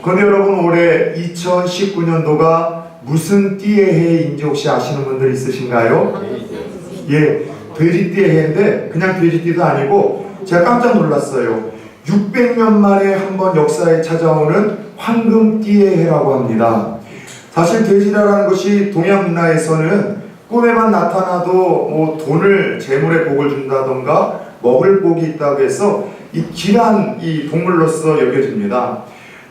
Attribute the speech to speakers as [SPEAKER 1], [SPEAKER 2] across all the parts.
[SPEAKER 1] 그런데 여러분, 올해 2019년도가 무슨 띠의 해인지 혹시 아시는 분들 있으신가요? 예, 돼지띠의 해인데 그냥 돼지띠도 아니고 제가 깜짝 놀랐어요. 600년 만에 한 번 역사에 찾아오는 황금띠의 해라고 합니다. 사실 돼지라는 것이 동양 문화에서는 꿈에만 나타나도 뭐 돈을, 재물의 복을 준다던가 먹을 복이 있다고 해서 이 귀한 이 동물로서 여겨집니다.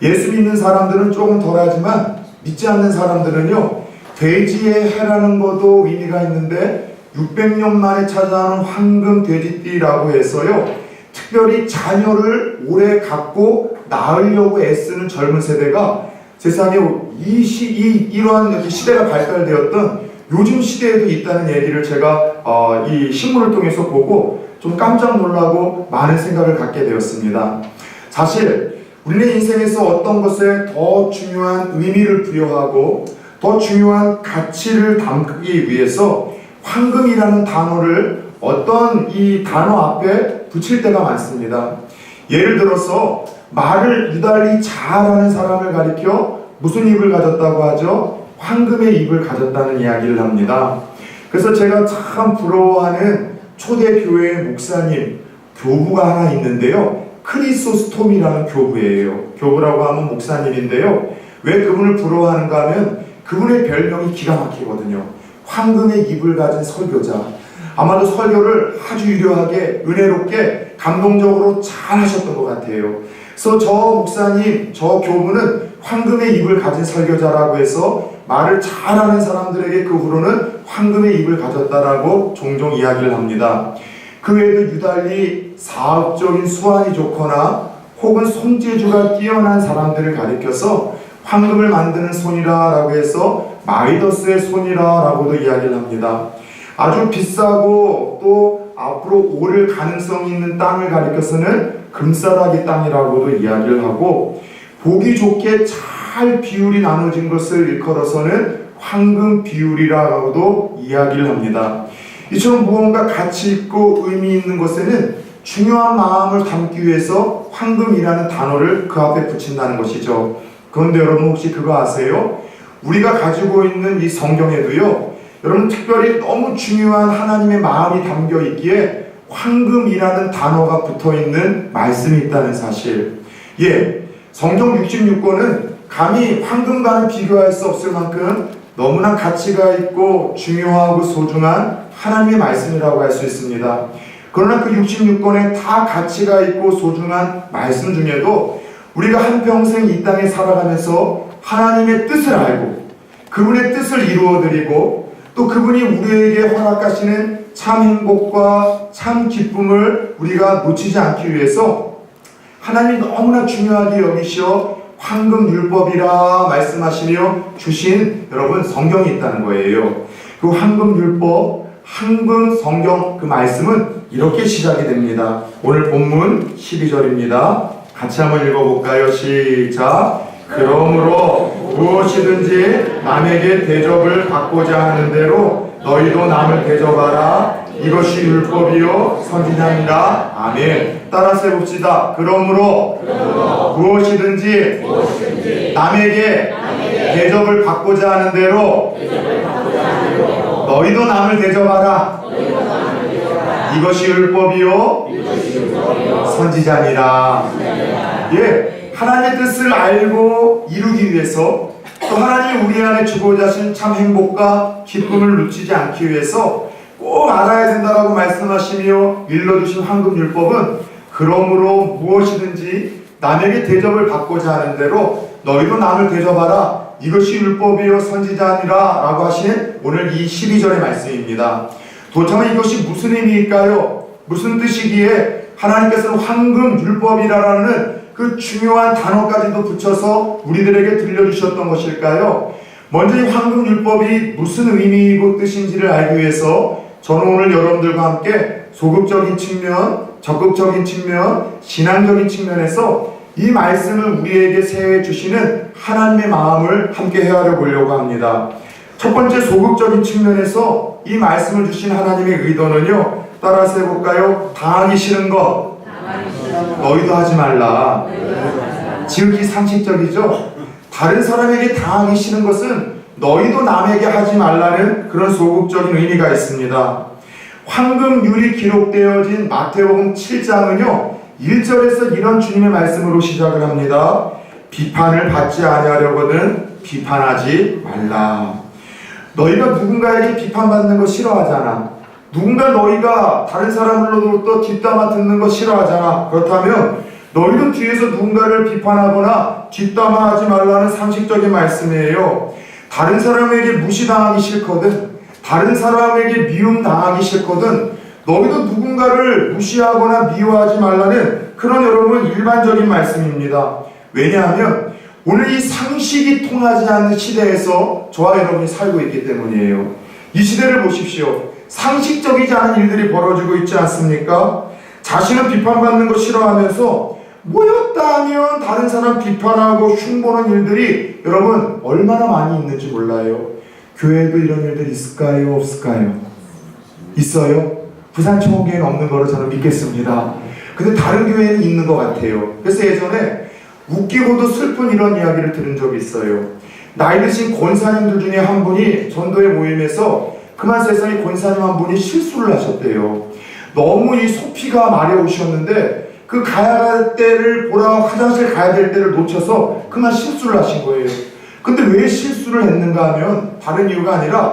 [SPEAKER 1] 예수 믿는 사람들은 조금 덜하지만 믿지 않는 사람들은요, 돼지의 해라는 것도 의미가 있는데 600년 만에 찾아오는 황금 돼지띠라고 해서요, 특별히 자녀를 오래 갖고 낳으려고 애쓰는 젊은 세대가 세상에 이러한 시대가 발달되었던 요즘 시대에도 있다는 얘기를 제가 이 신문을 통해서 보고 좀 깜짝 놀라고 많은 생각을 갖게 되었습니다. 사실 우리의 인생에서 어떤 것에 더 중요한 의미를 부여하고 더 중요한 가치를 담기 위해서 황금이라는 단어를 어떤 이 단어 앞에 붙일 때가 많습니다. 예를 들어서 말을 유달리 잘하는 사람을 가리켜 무슨 입을 가졌다고 하죠? 황금의 입을 가졌다는 이야기를 합니다. 그래서 제가 참 부러워하는 초대교회 목사님, 교부가 하나 있는데요, 크리소스톰이라는 교부예요. 교부라고 하면 목사님인데요, 왜 그분을 부러워하는가 하면 그분의 별명이 기가 막히거든요. 황금의 입을 가진 설교자. 아마도 설교를 아주 유려하게, 은혜롭게, 감동적으로 잘 하셨던 것 같아요. 그래서 저 목사님, 저 교부는 황금의 입을 가진 설교자라고 해서 말을 잘하는 사람들에게 그 후로는 황금의 입을 가졌다라고 종종 이야기를 합니다. 그 외에도 유달리 사업적인 수완이 좋거나 혹은 손재주가 뛰어난 사람들을 가리켜서 황금을 만드는 손이라고 해서 마이더스의 손이라고도 이야기를 합니다. 아주 비싸고 또 앞으로 오를 가능성이 있는 땅을 가리켜서는 금싸라기 땅이라고도 이야기를 하고, 보기 좋게 잘 비율이 나눠진 것을 일컬어서는 황금 비율이라고도 이야기를 합니다. 이처럼 무언가 가치 있고 의미 있는 것에는 중요한 마음을 담기 위해서 황금이라는 단어를 그 앞에 붙인다는 것이죠. 그런데 여러분, 혹시 그거 아세요? 우리가 가지고 있는 이 성경에도요, 여러분, 특별히 너무 중요한 하나님의 마음이 담겨 있기에 황금이라는 단어가 붙어 있는 말씀이 있다는 사실. 예, 성경 66권은 감히 황금과는 비교할 수 없을 만큼 너무나 가치가 있고 중요하고 소중한 하나님의 말씀이라고 할 수 있습니다. 그러나 그 66권에 다 가치가 있고 소중한 말씀 중에도 우리가 한평생 이 땅에 살아가면서 하나님의 뜻을 알고 그분의 뜻을 이루어드리고 또 그분이 우리에게 허락하시는 참 행복과 참 기쁨을 우리가 놓치지 않기 위해서 하나님이 너무나 중요하게 여기시어 황금율법이라 말씀하시며 주신 여러분 성경이 있다는 거예요. 그 황금율법, 황금 성경 그 말씀은 이렇게 시작이 됩니다. 오늘 본문 12절입니다. 같이 한번 읽어볼까요? 시작. 그러므로 무엇이든지 남에게 대접을 받고자 하는 대로 너희도 남을 대접하라. 이것이 율법이요 선지자니라. 아멘. 따라서 해봅시다. 그러므로 무엇이든지 남에게 대접을 받고자 하는 대로 너희도 남을 대접하라. 이것이 율법이요 선지자니라. 예, 하나님의 뜻을 알고 이루기 위해서 또 하나님이 우리 안에 주고자 하신 참 행복과 기쁨을 놓치지 않기 위해서 꼭 알아야 된다라고 말씀하시며 일러주신 황금율법은 그러므로 무엇이든지 남에게 대접을 받고자 하는 대로 너희도 남을 대접하라. 이것이 율법이요 선지자니라 라고 하신 오늘 이 12절의 말씀입니다. 도대체 이것이 무슨 의미일까요? 무슨 뜻이기에 하나님께서는 황금율법이라는 그 중요한 단어까지도 붙여서 우리들에게 들려주셨던 것일까요? 먼저 이 황금율법이 무슨 의미이고 뜻인지를 알기 위해서 저는 오늘 여러분들과 함께 소극적인 측면, 적극적인 측면, 신앙적인 측면에서 이 말씀을 우리에게 세해 주시는 하나님의 마음을 함께 헤아려 보려고 합니다. 첫 번째 소극적인 측면에서 이 말씀을 주신 하나님의 의도는요, 따라서 해볼까요? 당하기 싫은 것 너희도 하지 말라. 지극히 상식적이죠. 다른 사람에게 당하기 싫은 것은 너희도 남에게 하지 말라는 그런 소극적인 의미가 있습니다. 황금률이 기록되어진 마태복음 7장은요 1절에서 이런 주님의 말씀으로 시작을 합니다. 비판을 받지 아니하려거든 비판하지 말라. 너희가 누군가에게 비판받는 거 싫어하잖아. 누군가 너희가 다른 사람으로부터 뒷담화 듣는 거 싫어하잖아. 그렇다면 너희도 뒤에서 누군가를 비판하거나 뒷담화하지 말라는 상식적인 말씀이에요. 다른 사람에게 무시당하기 싫거든, 다른 사람에게 미움당하기 싫거든, 너희도 누군가를 무시하거나 미워하지 말라는 그런 여러분 일반적인 말씀입니다. 왜냐하면 오늘 이 상식이 통하지 않는 시대에서 저와 여러분이 살고 있기 때문이에요. 이 시대를 보십시오. 상식적이지 않은 일들이 벌어지고 있지 않습니까? 자신은 비판받는 거 싫어하면서 모였다 하면 다른 사람 비판하고 흉보는 일들이 여러분 얼마나 많이 있는지 몰라요. 교회에도 이런 일들이 있을까요? 없을까요? 있어요? 부산총회에는 없는 거로 저는 믿겠습니다. 근데 다른 교회는 있는 것 같아요. 그래서 예전에 웃기고도 슬픈 이런 이야기를 들은 적이 있어요. 나이 드신 권사님들 중에 한 분이 전도회 모임에서 그만 세상에 권사님 한 분이 실수를 하셨대요. 너무 이 소피가 마려우셨는데 그 가야 할 때를 보라 화장실 가야 될 때를 놓쳐서 그만 실수를 하신 거예요. 근데 왜 실수를 했는가 하면 다른 이유가 아니라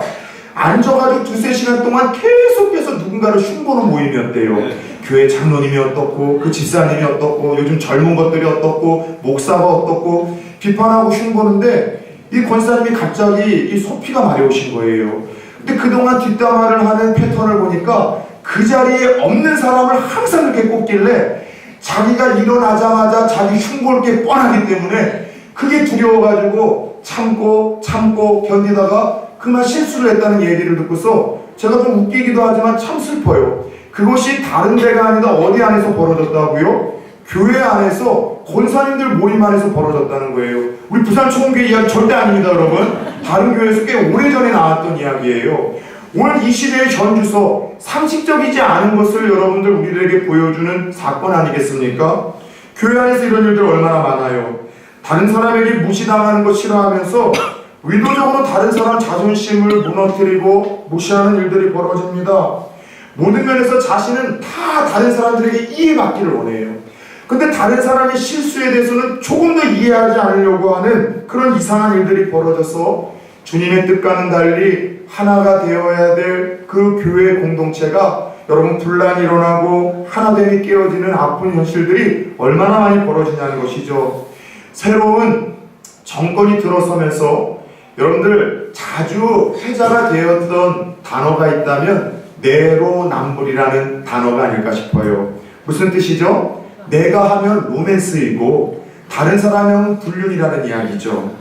[SPEAKER 1] 앉아가지고 2-3시간 동안 계속해서 누군가를 흉보는 모임이었대요. 교회 장로님이 어떻고 그 집사님이 어떻고 요즘 젊은 것들이 어떻고 목사가 어떻고 비판하고 흉보는데 이 권사님이 갑자기 이 소피가 마려우신 거예요. 근데 그동안 뒷담화를 하는 패턴을 보니까 그 자리에 없는 사람을 항상 그렇게 꼽길래 자기가 일어나자마자 자기 흉볼 게 뻔하기 때문에 그게 두려워가지고 참고 견디다가 그만 실수를 했다는 얘기를 듣고서 제가 좀 웃기기도 하지만 참 슬퍼요. 그것이 다른 데가 아니라 어디 안에서 벌어졌다고요? 교회 안에서 권사님들 모임 안에서 벌어졌다는 거예요. 우리 부산총회 이야기 절대 아닙니다, 여러분. 다른 교회에서 꽤 오래전에 나왔던 이야기예요. 오늘 이 시대의 전주서 상식적이지 않은 것을 여러분들 우리들에게 보여주는 사건 아니겠습니까? 교회 안에서 이런 일들 얼마나 많아요. 다른 사람에게 무시당하는 것 싫어하면서 의도적으로 다른 사람 자존심을 무너뜨리고 무시하는 일들이 벌어집니다. 모든 면에서 자신은 다 다른 사람들에게 이해받기를 원해요. 근데 다른 사람의 실수에 대해서는 조금 더 이해하지 않으려고 하는 그런 이상한 일들이 벌어져서 주님의 뜻과는 달리 하나가 되어야 될 그 교회 공동체가 여러분 분란이 일어나고 하나됨이 깨어지는 아픈 현실들이 얼마나 많이 벌어지냐는 것이죠. 새로운 정권이 들어서면서 여러분들 자주 회자가 되었던 단어가 있다면 내로남불이라는 단어가 아닐까 싶어요. 무슨 뜻이죠? 내가 하면 로맨스이고 다른 사람은 불륜이라는 이야기죠.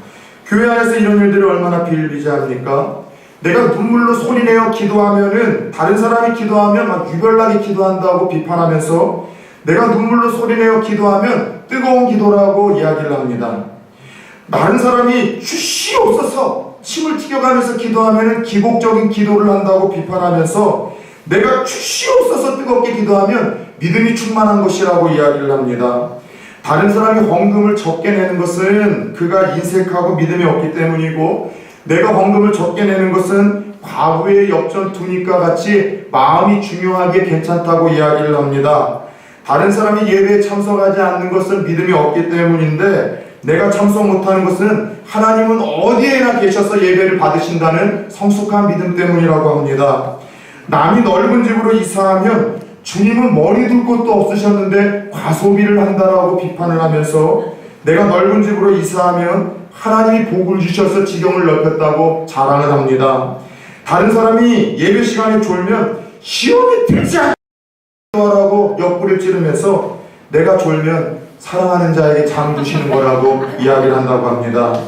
[SPEAKER 1] 교회 안에서 이런 일들이 얼마나 비일비재합니까? 내가 눈물로 소리내어 기도하면은 다른 사람이 기도하면 막 유별나게 기도한다고 비판하면서 내가 눈물로 소리내어 기도하면 뜨거운 기도라고 이야기를 합니다. 다른 사람이 슛이 없어서 침을 튀겨가면서 기도하면은 기복적인 기도를 한다고 비판하면서 내가 슛이 없어서 뜨겁게 기도하면 믿음이 충만한 것이라고 이야기를 합니다. 다른 사람이 헌금을 적게 내는 것은 그가 인색하고 믿음이 없기 때문이고 내가 헌금을 적게 내는 것은 과부의 엽전 투니까 같이 마음이 중요하게 괜찮다고 이야기를 합니다. 다른 사람이 예배에 참석하지 않는 것은 믿음이 없기 때문인데 내가 참석 못하는 것은 하나님은 어디에나 계셔서 예배를 받으신다는 성숙한 믿음 때문이라고 합니다. 남이 넓은 집으로 이사하면 주님은 머리 둘 곳도 없으셨는데 과소비를 한다라고 비판을 하면서 내가 넓은 집으로 이사하면 하나님이 복을 주셔서 지경을 넓혔다고 자랑을 합니다. 다른 사람이 예배 시간에 졸면 시험이 되지 않라고 옆구리를 찌르면서 내가 졸면 사랑하는 자에게 잠 주시는 거라고 이야기를 한다고 합니다.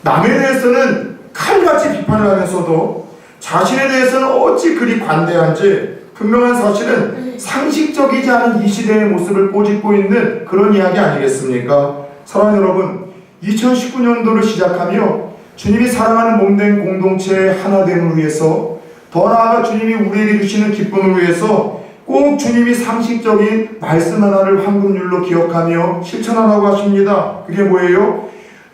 [SPEAKER 1] 남에 대해서는 칼같이 비판을 하면서도 자신에 대해서는 어찌 그리 관대한지 분명한 사실은 상식적이지 않은 이 시대의 모습을 꼬집고 있는 그런 이야기 아니겠습니까? 사랑하는 여러분, 2019년도를 시작하며 주님이 사랑하는 몸된 공동체의 하나됨을 위해서 더 나아가 주님이 우리에게 주시는 기쁨을 위해서 꼭 주님이 상식적인 말씀 하나를 황금률로 기억하며 실천하라고 하십니다. 그게 뭐예요?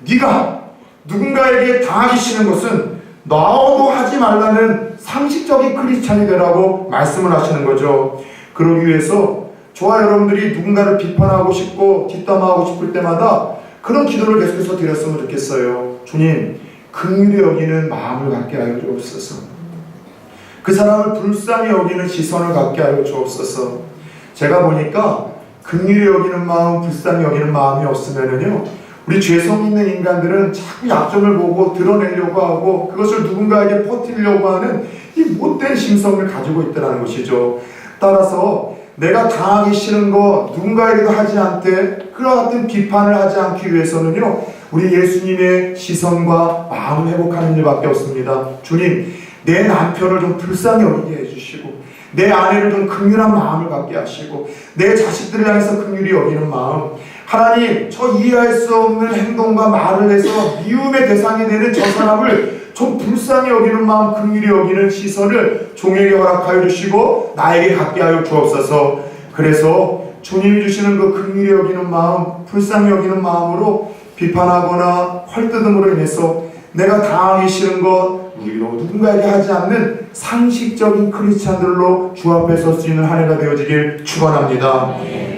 [SPEAKER 1] 네가 누군가에게 당하기 싫은 것은 너도 하지 말라는 상식적인 크리스찬이 되라고 말씀을 하시는 거죠. 그러기 위해서 저와 여러분들이 누군가를 비판하고 싶고 뒷담화하고 싶을 때마다 그런 기도를 계속해서 드렸으면 좋겠어요. 주님, 긍휼히 여기는 마음을 갖게 하여 주옵소서. 그 사람을 불쌍히 여기는 시선을 갖게 하여 주옵소서. 제가 보니까 긍휼히 여기는 마음, 불쌍히 여기는 마음이 없으면은요, 우리 죄성 있는 인간들은 자꾸 약점을 보고 드러내려고 하고 그것을 누군가에게 퍼뜨리려고 하는 이 못된 심성을 가지고 있다는 것이죠. 따라서 내가 당하기 싫은 거 누군가에게도 하지 않되 그와 같은 비판을 하지 않기 위해서는요, 우리 예수님의 시선과 마음을 회복하는 일밖에 없습니다. 주님, 내 남편을 좀 불쌍히 여기게 해주시고 내 아내를 좀 긍휼한 마음을 갖게 하시고 내 자식들을 향해서 긍휼히 여기는 마음, 하나님, 저 이해할 수 없는 행동과 말을 해서 미움의 대상이 되는 저 사람을 좀 불쌍히 여기는 마음, 긍휼히 여기는 시선을 종에게 허락하여 주시고 나에게 갖게 하여 주옵소서. 그래서 주님이 주시는 그 긍휼히 여기는 마음, 불쌍히 여기는 마음으로 비판하거나 헐뜯음으로 인해서 내가 당하기 싫은 것 우리로 누군가에게 하지 않는 상식적인 크리스찬들로 주 앞에 설 수 있는 한 해가 되어지길 축원합니다.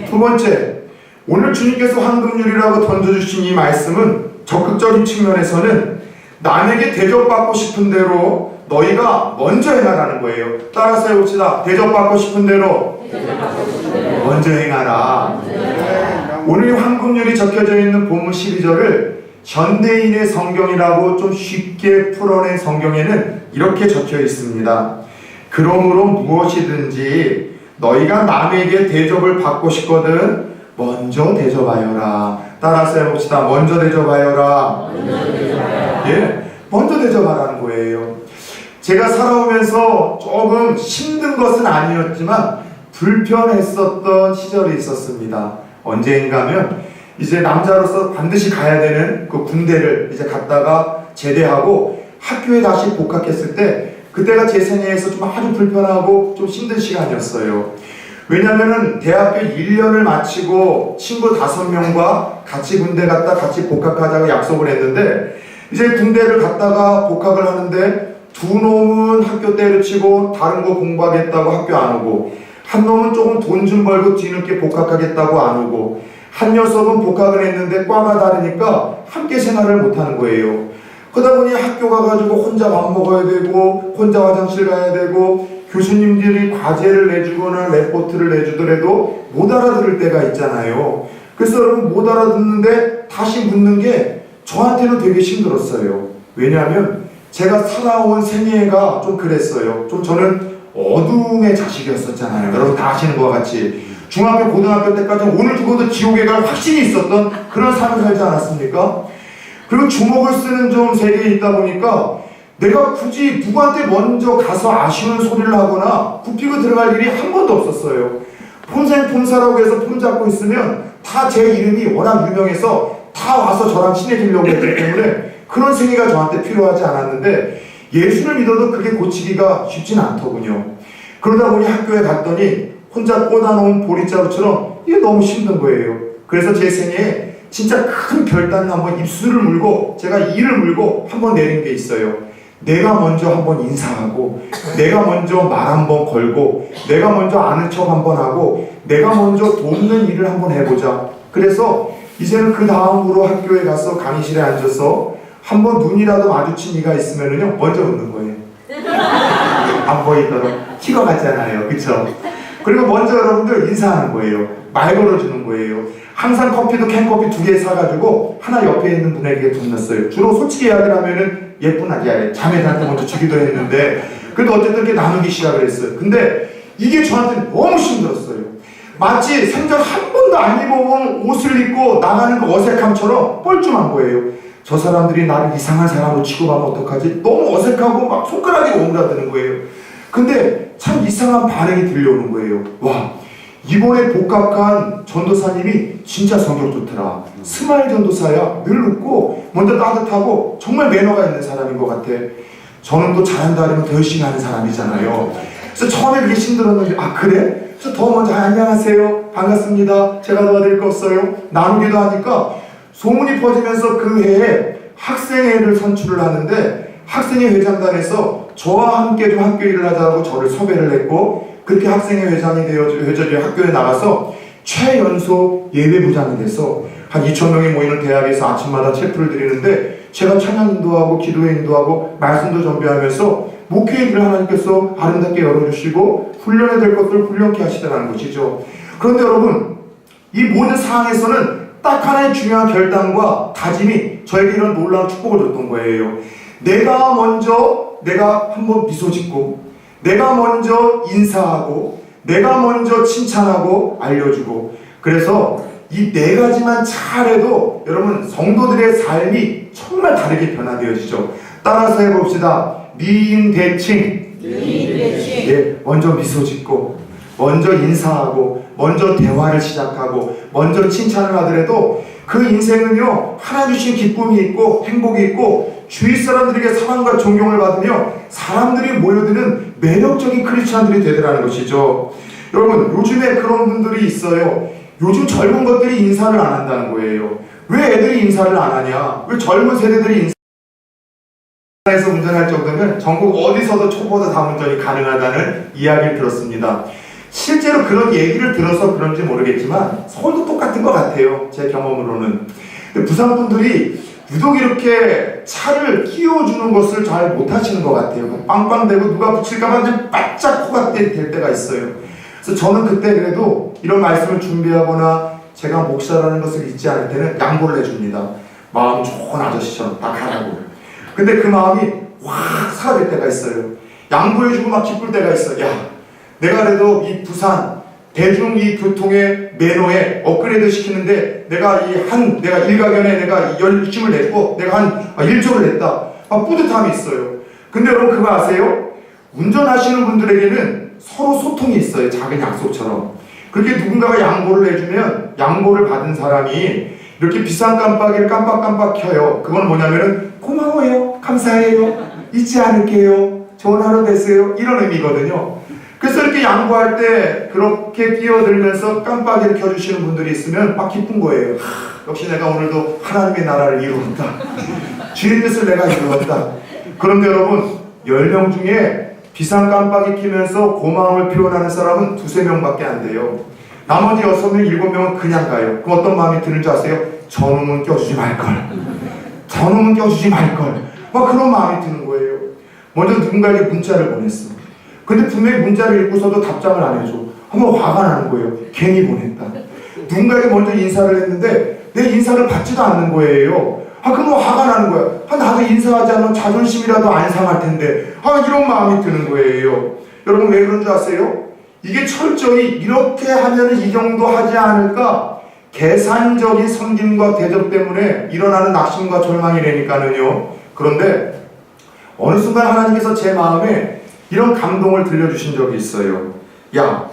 [SPEAKER 1] 두 번째, 오늘 주님께서 황금률이라고 던져주신 이 말씀은 적극적인 측면에서는 남에게 대접받고 싶은 대로 너희가 먼저 행하라는 거예요. 따라서 해봅시다. 대접받고 싶은 대로 먼저 행하라. 오늘 황금률이 적혀져 있는 본문 12절을 현대인의 성경이라고 좀 쉽게 풀어낸 성경에는 이렇게 적혀 있습니다. 그러므로 무엇이든지 너희가 남에게 대접을 받고 싶거든 먼저 대접하여라. 따라서 해봅시다. 먼저 대접하여라. 예, 먼저 대접하라는 거예요. 제가 살아오면서 조금 힘든 것은 아니었지만 불편했었던 시절이 있었습니다. 언제인가 하면 이제 남자로서 반드시 가야 되는 그 군대를 이제 갔다가 제대하고 학교에 다시 복학했을 때 그때가 제 생애에서 좀 아주 불편하고 좀 힘든 시간이었어요. 왜냐면은 대학교 1년을 마치고 친구 5명과 같이 군대 갔다 같이 복학하자고 약속을 했는데 이제 군대를 갔다가 복학을 하는데 두 놈은 학교 때려치고 다른 거 공부하겠다고 학교 안 오고 한 놈은 조금 돈 좀 벌고 뒤늦게 복학하겠다고 안 오고 한 녀석은 복학을 했는데 과가 다르니까 함께 생활을 못하는 거예요. 그러다 보니 학교 가가지고 혼자 밥 먹어야 되고 혼자 화장실 가야 되고 교수님들이 과제를 내주거나 레포트를 내주더라도 못 알아들을 때가 있잖아요. 그래서 여러분 못 알아듣는데 다시 묻는 게 저한테는 되게 힘들었어요. 왜냐하면 제가 살아온 생애가 좀 그랬어요. 좀 저는 어둠의 자식이었었잖아요. 여러분 다 아시는 것과 같이 중학교, 고등학교 때까지 오늘 죽어도 지옥에 갈 확신이 있었던 그런 삶을 살지 않았습니까? 그리고 주먹을 쓰는 좀 세계에 있다 보니까 내가 굳이 누구한테 먼저 가서 아쉬운 소리를 하거나 굽히고 들어갈 일이 한 번도 없었어요. 폼생폼사라고 해서 폼 잡고 있으면 다 제 이름이 워낙 유명해서 다 와서 저랑 친해지려고 했기 때문에 그런 생애가 저한테 필요하지 않았는데 예수를 믿어도 그게 고치기가 쉽진 않더군요. 그러다 보니 학교에 갔더니 혼자 꽂아놓은 보릿자루처럼 이게 너무 힘든 거예요. 그래서 제 생애에 진짜 큰 결단을 한번 입술을 물고 제가 이를 물고 한번 내린 게 있어요. 내가 먼저 한번 인사하고 내가 먼저 말 한번 걸고 내가 먼저 아는 척 한번 하고 내가 먼저 돕는 일을 한번 해보자. 그래서 이제는 그 다음으로 학교에 가서 강의실에 앉아서 한번 눈이라도 마주친 이가 있으면은요 먼저 웃는 거예요. 안 보이도록 티가 같잖아요. 그쵸? 그리고 먼저 여러분들 인사하는 거예요. 말 걸어주는 거예요. 항상 커피도 캔커피 2개 사가지고 하나 옆에 있는 분에게 줬어요. 주로 솔직히 이야기를 하면은 예쁜 아기야 자매들한테 먼저 주기도 했는데 그래도 어쨌든 이렇게 나누기 시작을 했어요. 근데 이게 저한테 너무 힘들었어요. 마치 생전 한 번도 안 입어본 옷을 입고 나가는 그 어색함처럼 뻘쭘한 거예요. 저 사람들이 나를 이상한 사람으로 취급하면 어떡하지? 너무 어색하고 막 손가락이 오므라드는 거예요. 근데 참 이상한 반응이 들려오는 거예요. 와, 이번에 복학한 전도사님이 진짜 성격 좋더라. 스마일 전도사야. 늘 웃고 먼저 따뜻하고 정말 매너가 있는 사람인 것 같아. 저는 또 잘한다 하면 더 열심히 하는 사람이잖아요. 그래서 처음에 그게 힘들었는데 아 그래? 저 더 먼저 안녕하세요, 반갑습니다, 제가 도와드릴 거 없어요 나누기도 하니까 소문이 퍼지면서 그 해에 학생회를 선출을 하는데 학생회 회장단에서 저와 함께 좀 학교 일을 하자고 저를 섭외를 했고 그렇게 학생회 회장이 되어 학교에 나가서 최연소 예배부장이 돼서 한 2,000명이 모이는 대학에서 아침마다 체프를 드리는데 제가 찬양 인도하고 기도회 인도하고 말씀도 전배하면서 목회 일을 하나님께서 아름답게 열어주시고 훈련해야 될 것들을 훈련케 하시더라는 것이죠. 그런데 여러분, 이 모든 상황에서는 딱 하나의 중요한 결단과 다짐이 저에게 이런 놀라운 축복을 줬던 거예요. 내가 한번 미소 짓고, 내가 먼저 인사하고, 내가 먼저 칭찬하고 알려주고, 그래서 이 네 가지만 잘해도 여러분 성도들의 삶이 정말 다르게 변화되어지죠. 따라서 해봅시다. 미인대칭. 예, 먼저 미소 짓고, 먼저 인사하고, 먼저 대화를 시작하고, 먼저 칭찬을 하더라도 그 인생은요, 하나님 주신 기쁨이 있고 행복이 있고 주위 사람들에게 사랑과 존경을 받으며 사람들이 모여드는 매력적인 크리스찬들이 되더라는 것이죠. 여러분, 요즘에 그런 분들이 있어요. 요즘 젊은 것들이 인사를 안 한다는 거예요. 왜 애들이 인사를 안 하냐? 왜 젊은 세대들이 인사에서 운전할 정도면 전국 어디서도 초보자 다운전이 가능하다는 이야기를 들었습니다. 실제로 그런 얘기를 들어서 그런지 모르겠지만 서울도 똑같은 것 같아요. 제 경험으로는. 근데 부산 분들이 유독 이렇게 차를 끼워주는 것을 잘 못하시는 것 같아요. 빵빵대고 누가 붙일까봐 그냥 바짝 코가 될 때가 있어요. 그래서 저는 그때 그래도 이런 말씀을 준비하거나 제가 목사라는 것을 잊지 않을 때는 양보를 해줍니다. 마음 좋은 아저씨처럼 딱 하라고. 근데 그 마음이 확 사라질 때가 있어요. 양보해주고 막 기쁠 때가 있어요. 야, 내가 그래도 이 부산 대중 이 교통의 매너에 업그레이드 시키는데 내가 일가견에 내가 열심을 냈고 내가 한 1조를 냈다. 뿌듯함이 있어요. 근데 여러분 그거 아세요? 운전하시는 분들에게는 서로 소통이 있어요. 작은 약속처럼. 그렇게 누군가가 양보를 해주면 양보를 받은 사람이 이렇게 비싼 깜빡이를 깜빡깜빡 켜요. 그건 뭐냐면은 고마워요, 감사해요, 잊지 않을게요, 좋은 하루 되세요, 이런 의미거든요. 그래서 이렇게 양보할 때 그렇게 끼어들면서 깜빡이를 켜주시는 분들이 있으면 막 기쁜 거예요. 역시 내가 오늘도 하나님의 나라를 이루었다. 주의 뜻을 내가 이루었다. 그런데 여러분, 10명 중에 비상 깜빡이 켜면서 고마움을 표현하는 사람은 2~3명밖에 안 돼요. 나머지 6명, 7명은 그냥 가요. 그럼 어떤 마음이 드는지 아세요? 저놈은 껴주지 말걸. 저놈은 껴주지 말걸. 막 그런 마음이 드는 거예요. 먼저 누군가에게 문자를 보냈어. 근데 분명히 문자를 읽고서도 답장을 안 해줘. 한번 화가 나는 거예요. 괜히 보냈다. 누군가에게 먼저 인사를 했는데 내 인사를 받지도 않는 거예요. 그럼 화가 나는 거야. 나도 인사하지 않으면 자존심이라도 안 상할 텐데. 이런 마음이 드는 거예요. 여러분 왜 그런 줄 아세요? 이게 철저히 이렇게 하면 이 정도 하지 않을까? 계산적인 섬김과 대접 때문에 일어나는 낙심과 절망이라니까는요. 그런데 어느 순간 하나님께서 제 마음에 이런 감동을 들려주신 적이 있어요. 야,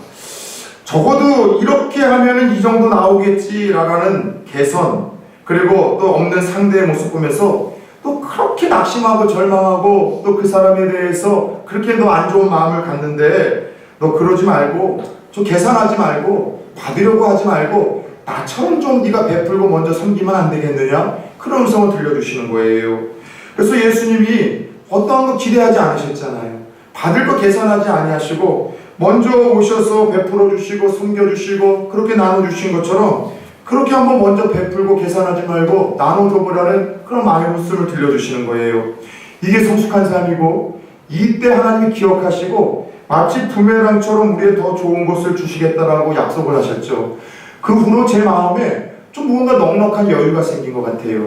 [SPEAKER 1] 적어도 이렇게 하면은 이 정도 나오겠지라는 개선, 그리고 또 없는 상대의 모습 보면서 또 그렇게 낙심하고 절망하고 또 그 사람에 대해서 그렇게 너 안 좋은 마음을 갖는데 너 그러지 말고 좀 계산하지 말고 받으려고 하지 말고 나처럼 좀 네가 베풀고 먼저 섬기면 안 되겠느냐? 그런 음성을 들려주시는 거예요. 그래서 예수님이 어떠한 거 기대하지 않으셨잖아요. 받을 거 계산하지 아니하시고 먼저 오셔서 베풀어 주시고 섬겨 주시고 그렇게 나눠 주신 것처럼 그렇게 한번 먼저 베풀고 계산하지 말고 나눠줘 보라는 그런 마음의 모습을 들려주시는 거예요. 이게 성숙한 삶이고 이때 하나님이 기억하시고 마치 부메랑처럼 우리의 더 좋은 것을 주시겠다라고 약속을 하셨죠. 그 후로 제 마음에 좀 뭔가 넉넉한 여유가 생긴 것 같아요.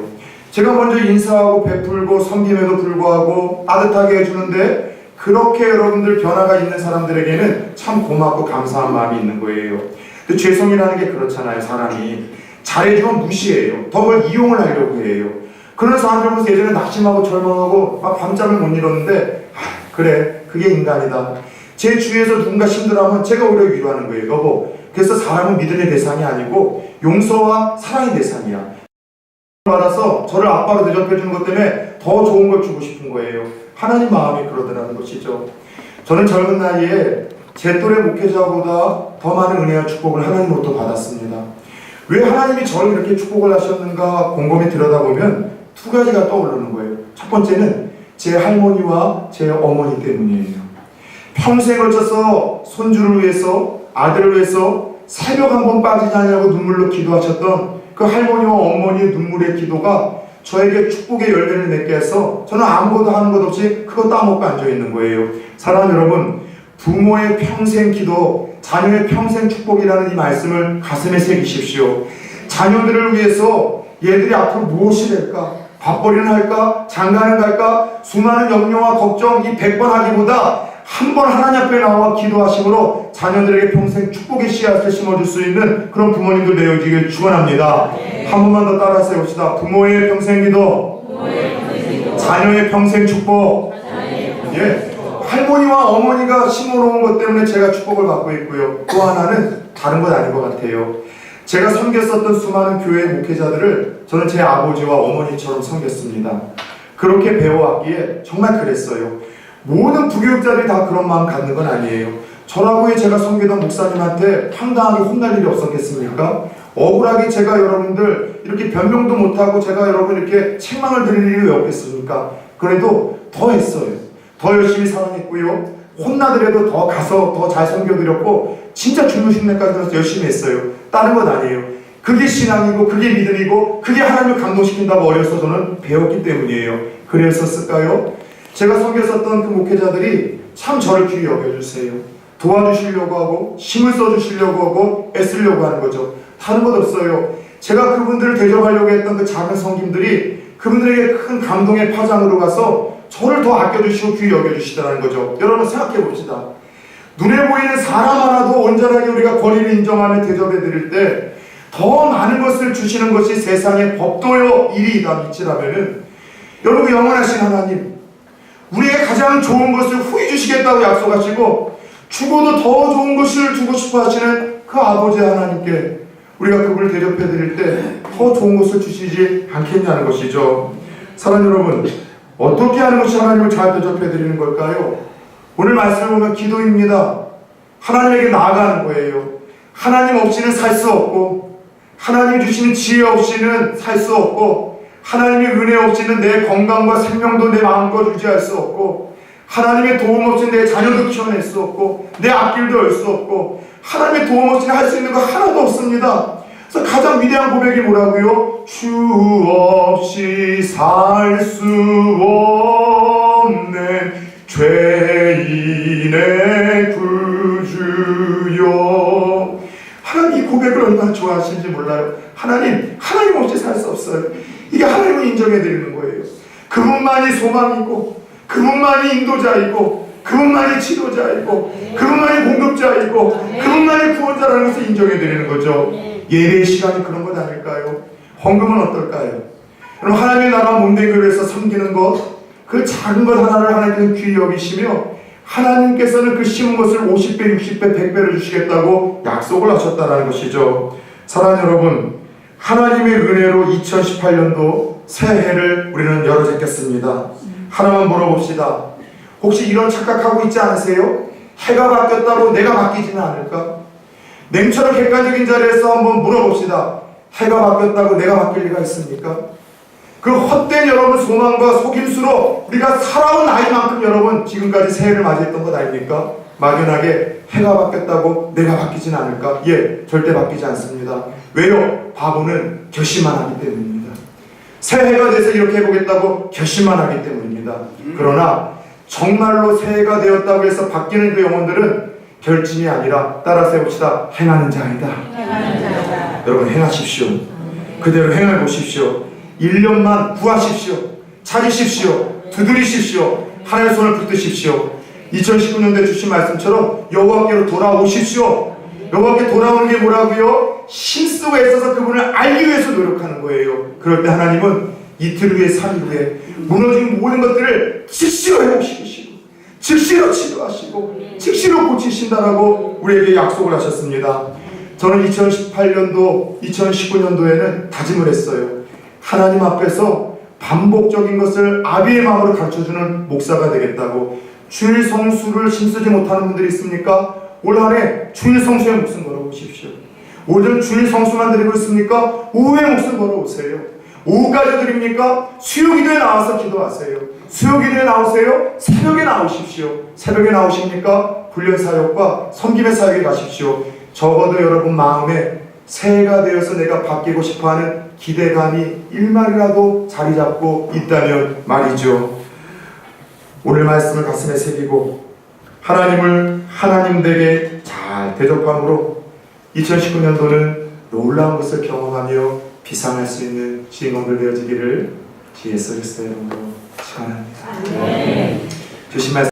[SPEAKER 1] 제가 먼저 인사하고 베풀고 섬김에도 불구하고 따뜻하게 해주는데 그렇게 여러분들 변화가 있는 사람들에게는 참 고맙고 감사한 마음이 있는 거예요. 근데 죄송이라는 게 그렇잖아요. 사람이 잘해주면 무시해요. 더 뭘 이용을 하려고 해요. 그런 사람들 보면서 예전에 낙심하고 절망하고 막 밤잠을 못 이뤘는데 그래, 그게 인간이다. 제 주위에서 누군가 힘들어하면 제가 오히려 위로하는 거예요. 여보, 그래서 사람은 믿음의 대상이 아니고 용서와 사랑의 대상이야. 받아서 저를 아빠로 대접해주는 것 때문에 더 좋은 걸 주고 싶은 거예요. 하나님 마음이 그러더라는 것이죠. 저는 젊은 나이에 제 또래 목회자보다 더 많은 은혜와 축복을 하나님으로부터 받았습니다. 왜 하나님이 저를 이렇게 축복을 하셨는가 곰곰이 들여다보면 두 가지가 떠오르는 거예요. 첫 번째는 제 할머니와 제 어머니 때문이에요. 평생 걸쳐서 손주를 위해서, 아들을 위해서 새벽 한 번 빠지지 않냐고 눈물로 기도하셨던 그 할머니와 어머니의 눈물의 기도가 저에게 축복의 열매를 맺게 해서 저는 아무것도 하는 것 없이 그거 따먹고 앉아있는 거예요. 사랑하는 여러분, 부모의 평생 기도, 자녀의 평생 축복이라는 이 말씀을 가슴에 새기십시오. 자녀들을 위해서 얘들이 앞으로 무엇이 될까? 밥벌이는 할까? 장가는 갈까? 수많은 염려와 걱정 이 100번 하기보다 한 번 하나님 앞에 나와 기도하심으로 자녀들에게 평생 축복의 씨앗을 심어줄 수 있는 그런 부모님들 되어지길 축원합니다. 한 번만 더 따라 세웁시다. 부모의 평생 기도, 자녀의 평생 축복. 예, 할머니와 어머니가 심어놓은 것 때문에 제가 축복을 받고 있고요. 또 하나는 다른 건 아닌 것 같아요. 제가 섬겼었던 수많은 교회 목회자들을 저는 제 아버지와 어머니처럼 섬겼습니다. 그렇게 배워왔기에 정말 그랬어요. 모든 부교육자들이 다 그런 마음 갖는 건 아니에요. 저라고 제가 섬기던 목사님한테 황당하게 혼날 일이 없었겠습니까? 억울하게 제가 여러분들 이렇게 변명도 못하고 제가 여러분 이렇게 책망을 드릴 일이 왜 없겠습니까? 그래도 더 했어요. 더 열심히 사랑했고요. 혼나더라도 더 가서 더 잘 섬겨드렸고 진짜 죽는 날까지 열심히 했어요. 다른 건 아니에요. 그게 신앙이고 그게 믿음이고 그게 하나님을 감동시킨다고 어려서 저는 배웠기 때문이에요. 그랬었을까요? 제가 섬겼었던 그 목회자들이 참 저를 귀히 여겨주세요. 도와주시려고 하고 힘을 써주시려고 하고 애쓰려고 하는 거죠. 다른 것 없어요. 제가 그분들을 대접하려고 했던 그 작은 성김들이 그분들에게 큰 감동의 파장으로 가서 저를 더 아껴주시고 귀히 여겨주시더라는 거죠. 여러분 생각해 봅시다. 눈에 보이는 사람 하나도 온전하게 우리가 권위를 인정하며 대접해 드릴 때 더 많은 것을 주시는 것이 세상의 법도요 일이다 믿지라면은 여러분 영원하신 하나님 우리에게 가장 좋은 것을 후히 주시겠다고 약속하시고 죽어도 더 좋은 것을 주고 싶어 하시는 그 아버지 하나님께 우리가 그분을 대접해 드릴 때 더 좋은 것을 주시지 않겠냐는 것이죠. 사랑하는 여러분, 어떻게 하는 것이 하나님을 잘 대접해 드리는 걸까요? 오늘 말씀을 보면 기도입니다. 하나님에게 나아가는 거예요. 하나님 없이는 살 수 없고 하나님이 주시는 지혜 없이는 살 수 없고 하나님의 은혜 없이는 내 건강과 생명도 내 마음껏 유지할 수 없고 하나님의 도움 없이는 내 자녀도 키워낼 수 없고 내 앞길도 열 수 없고 하나님의 도움 없이는 할 수 있는 거 하나도 없습니다. 그래서 가장 위대한 고백이 뭐라고요? 주 없이 살 수 없는 죄인의 구주여. 하나님 이 고백을 얼마나 좋아하시는지 몰라요. 하나님 없이 살 수 없어요. 이게 하나님을 인정해 드리는 거예요. 그분만이 소망이고 그분만이 인도자이고 그분만이 지도자이고 그분만이 공급자이고 그분만이 구원자라는 것을 인정해 드리는 거죠. 예배의 시간이 그런 것 아닐까요? 헌금은 어떨까요? 여러분 하나님의 나라 몸되기 위해서 섬기는 것, 그 작은 것 하나를 하나님께서 귀히 여기시며 하나님께서는 그 심은 것을 50배, 60배, 100배를 주시겠다고 약속을 하셨다는 것이죠. 사랑하는 여러분, 하나님의 은혜로 2018년도 새해를 우리는 열어제겠습니다. 하나만 물어봅시다. 혹시 이런 착각하고 있지 않으세요? 해가 바뀌었다고 내가 바뀌지는 않을까? 냉철한 객관적인 자리에서 한번 물어봅시다. 해가 바뀌었다고 내가 바뀔 리가 있습니까? 그 헛된 여러분 소망과 속임수로 우리가 살아온 나이만큼 여러분 지금까지 새해를 맞이했던 것 아닙니까? 막연하게 해가 바뀌었다고 내가 바뀌진 않을까? 예, 절대 바뀌지 않습니다. 왜요? 바보는 결심만 하기 때문입니다. 새해가 돼서 이렇게 해보겠다고 결심만 하기 때문입니다. 그러나 정말로 새해가 되었다고 해서 바뀌는 그 영혼들은 결심이 아니라 따라서 해봅시다. 행하는 자이다. 여러분 행하십시오. 그대로 행해보십시오. 1년만 구하십시오. 찾으십시오. 두드리십시오. 하나님의 손을 붙드십시오. 2019년도에 주신 말씀처럼 여호와께로 돌아오십시오. 여호와께 돌아오는 게 뭐라고요? 힘쓰고 애써서 그분을 알기 위해서 노력하는 거예요. 그럴 때 하나님은 이틀 후에 3일 후에 무너진 모든 것들을 즉시로 회복시키시고 즉시로 치료하시고 즉시로 고치신다라고 우리에게 약속을 하셨습니다. 저는 2018년도 2019년도에는 다짐을 했어요. 하나님 앞에서 반복적인 것을 아비의 마음으로 가르쳐주는 목사가 되겠다고. 주일 성수를 힘쓰지 못하는 분들이 있습니까? 올 한해 주일 성수에 목숨 걸어오십시오. 오늘 주일 성수만 드리고 있습니까? 오후에 목숨 걸어오세요. 오후까지 드립니까? 수요기도에 나와서 기도하세요. 수요기도에 나오세요. 새벽에 나오십시오. 새벽에 나오십니까? 훈련사역과 섬김의 사역에 가십시오. 적어도 여러분 마음에 새해가 되어서 내가 바뀌고 싶어하는 기대감이 일말이라도 자리 잡고 있다면 말이죠. 오늘 말씀을 가슴에 새기고 하나님을 하나님들에게 잘 대접함으로 2019년도는 놀라운 것을 경험하며 비상할 수 있는 주인공들 되어지기를 주의 예수 그리스도의 이름으로 축원합니다. 주신 말씀